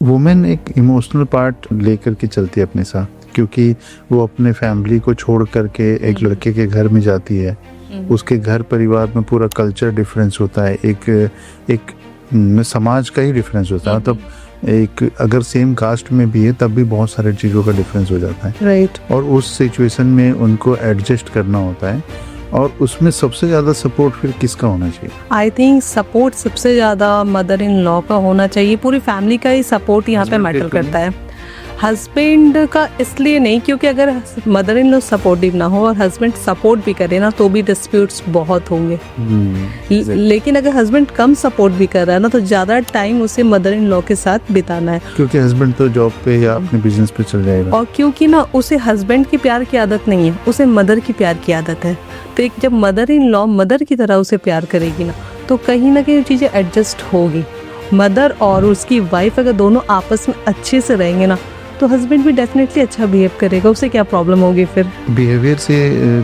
Women एक emotional part लेकर के चलती है अपने साथ, क्योंकि वो अपने फैमिली को छोड़ करके एक लड़के के घर में जाती है। उसके घर परिवार में पूरा कल्चर डिफरेंस होता है, एक समाज का ही डिफरेंस होता है। मतलब एक अगर सेम कास्ट में भी है तब भी बहुत सारे चीज़ों का डिफरेंस हो जाता है, राइट। और उस सिचुएशन में उनको एडजस्ट करना होता है। और उसमें सबसे ज़्यादा सपोर्ट फिर किसका होना चाहिए? आई थिंक सपोर्ट सबसे ज़्यादा मदर इन लॉ का होना चाहिए। पूरी फैमिली का ही सपोर्ट यहाँ पे मैटर करता है। हस्बैंड का इसलिए नहीं, क्योंकि अगर मदर इन लॉ सपोर्टिव ना हो और हस्बैंड सपोर्ट भी करे ना तो भी डिस्प्यूट्स बहुत होंगे। लेकिन अगर हस्बैंड कम सपोर्ट भी कर रहा है ना तो ज़्यादा टाइम उसे मदर इन लॉ के साथ बिताना है, क्योंकि हस्बैंड तो जॉब पे या अपने बिजनेस पे चल जाएगा। और क्योंकि ना उसे हस्बैंड की प्यार की आदत नहीं है, उसे मदर की प्यार की आदत है। तो एक जब मदर इन लॉ मदर की तरह उसे प्यार करेगी ना तो कहीं ना कहीं चीज़ें एडजस्ट होगी। मदर और उसकी वाइफ अगर दोनों आपस में अच्छे से रहेंगे ना तो हस्बैंड भी डेफिनेटली अच्छा बिहेव करेगा। उसे क्या प्रॉब्लम होगी फिर? बिहेवियर से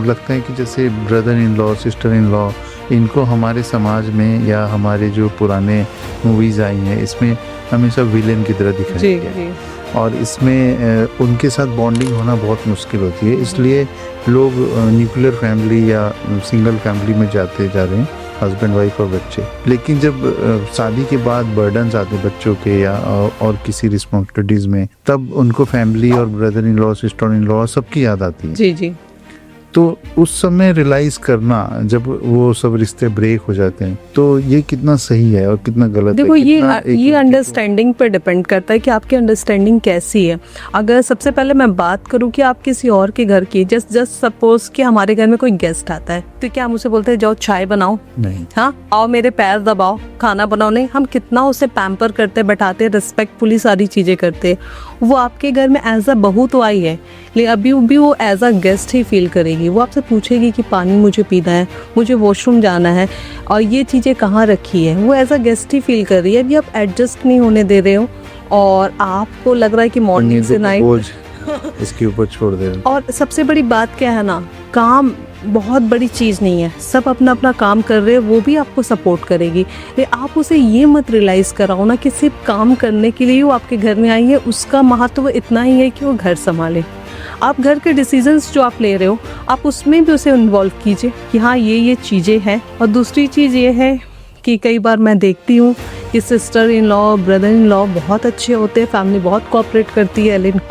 लगता है कि जैसे brother in law, sister in law, इनको हमारे समाज में या हमारे जो पुराने मूवीज़ आई हैं इसमें हमेशा विलेन की तरह दिखाया गया है, और इसमें उनके साथ बॉन्डिंग होना बहुत मुश्किल होती है। इसलिए लोग न्यूक्लियर फैमिली या सिंगल फैमिली में जा रहे हैं, हस्बैंड वाइफ और बच्चे। लेकिन जब शादी के बाद बर्डन्स आते हैं बच्चों के या और किसी रिस्पॉन्सिबिलिटीज में, तब उनको फैमिली और brother in law, sister in law सबकी याद आती है। जी जी। तो उस समय रियलाइज करना जब वो सब रिश्ते ब्रेक हो जाते हैं तो ये कितना सही है और कितना गलत देखो, है? ये अंडरस्टैंडिंग पे डिपेंड करता है कि आपकी अंडरस्टैंडिंग कैसी है। अगर सबसे पहले मैं बात करूं कि आप किसी और के घर की, जस्ट सपोज कि हमारे घर में कोई गेस्ट आता है तो क्या हम उसे बोलते हैं जाओ चाय बनाओ? नहीं। हाँ, आओ मेरे पैर दबाओ, खाना बनाओ? नहीं। हम कितना उसे पैम्पर करते, बैठाते, रिस्पेक्टफुली सारी चीजें करते। वो आपके घर में एज अ बहू तो आई है, लेकिन अभी भी वो एज अ गेस्ट ही फील करेगी। वो आपसे पूछेगी कि पानी मुझे पीना है, मुझे वॉशरूम जाना है, और ये चीज़ें कहाँ रखी है। वो एज अ गेस्ट ही फील कर रही है। अभी आप एडजस्ट नहीं होने दे रहे हो और आपको लग रहा है कि मॉर्निंग से नाइट इसके ऊपर छोड़ दे रहे। और सबसे बड़ी बात क्या है ना, काम बहुत बड़ी चीज़ नहीं है। सब अपना अपना काम कर रहे हैं, वो भी आपको सपोर्ट करेगी। लेकिन आप उसे ये मत रियलाइज़ कराओ ना कि सिर्फ काम करने के लिए वो आपके घर में आई है, उसका महत्व इतना ही है कि वो घर संभाले। आप घर के डिसीजंस जो आप ले रहे हो आप उसमें भी उसे इन्वॉल्व कीजिए कि हाँ ये चीज़ें हैं। और दूसरी चीज़ ये है कि कई बार मैं देखती हूँ कि sister in law, brother in law बहुत अच्छे होते हैं, फैमिली बहुत कोऑपरेट करती है, लेकिन